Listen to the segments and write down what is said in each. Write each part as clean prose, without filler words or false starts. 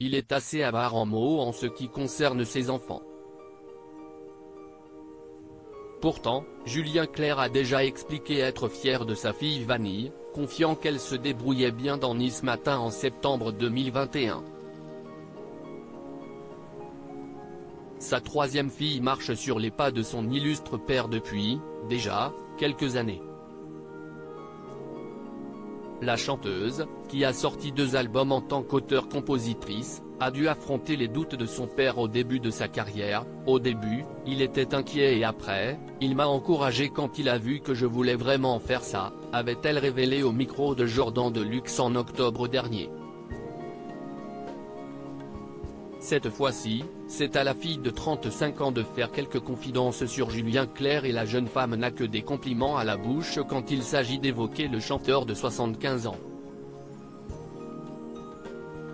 il est assez avare en mots en ce qui concerne ses enfants. Pourtant, Julien Clerc a déjà expliqué être fier de sa fille Vanille, confiant qu'elle se débrouillait bien dans Nice Matin en septembre 2021. Sa troisième fille marche sur les pas de son illustre père depuis, déjà, quelques années. La chanteuse, qui a sorti 2 albums en tant qu'auteure-compositrice, a dû affronter les doutes de son père au début de sa carrière. Au début, il était inquiet et après, il m'a encouragé quand il a vu que je voulais vraiment faire ça, avait-elle révélé au micro de Jordan de Luxe en octobre dernier. Cette fois-ci, c'est à la fille de 35 ans de faire quelques confidences sur Julien Clerc et la jeune femme n'a que des compliments à la bouche quand il s'agit d'évoquer le chanteur de 75 ans.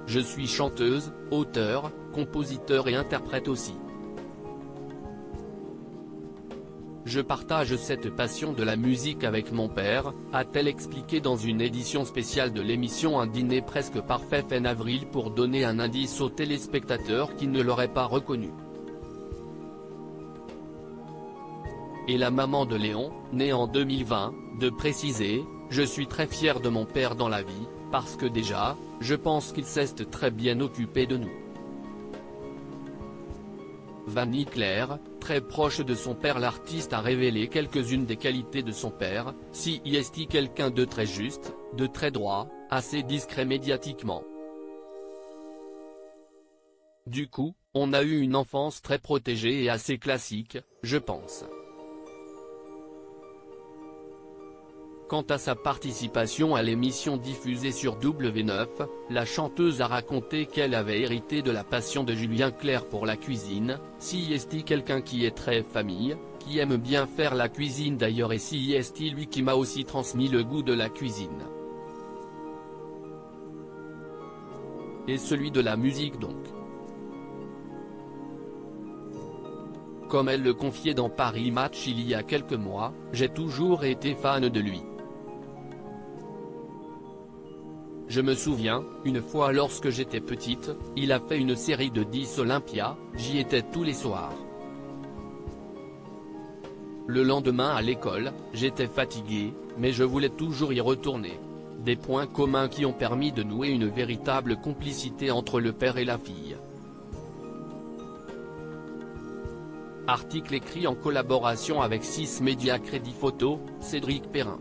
Je suis chanteuse, auteur, compositeur et interprète aussi. Je partage cette passion de la musique avec mon père, a-t-elle expliqué dans une édition spéciale de l'émission Un dîner presque parfait fin avril pour donner un indice aux téléspectateurs qui ne l'auraient pas reconnu. Et la maman de Léon, née en 2020, de préciser « Je suis très fière de mon père dans la vie, parce que déjà, je pense qu'il s'est très bien occupé de nous. » Vanille Clerc, très proche de son père, l'artiste a révélé quelques-unes des qualités de son père, c'est quelqu'un de très juste, de très droit, assez discret médiatiquement. Du coup, on a eu une enfance très protégée et assez classique, je pense. Quant à sa participation à l'émission diffusée sur W9, la chanteuse a raconté qu'elle avait hérité de la passion de Julien Clerc pour la cuisine, c'est quelqu'un qui est très famille, qui aime bien faire la cuisine d'ailleurs et c'est lui qui m'a aussi transmis le goût de la cuisine. Et celui de la musique donc. Comme elle le confiait dans Paris Match il y a quelques mois, j'ai toujours été fan de lui. Je me souviens, une fois lorsque j'étais petite, il a fait une série de 10 Olympia, j'y étais tous les soirs. Le lendemain à l'école, j'étais fatigué, mais je voulais toujours y retourner. Des points communs qui ont permis de nouer une véritable complicité entre le père et la fille. Article écrit en collaboration avec 6 médias Crédit Photo, Cédric Perrin.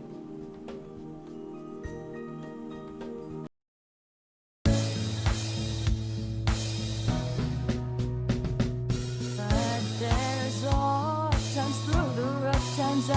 Times through the rough times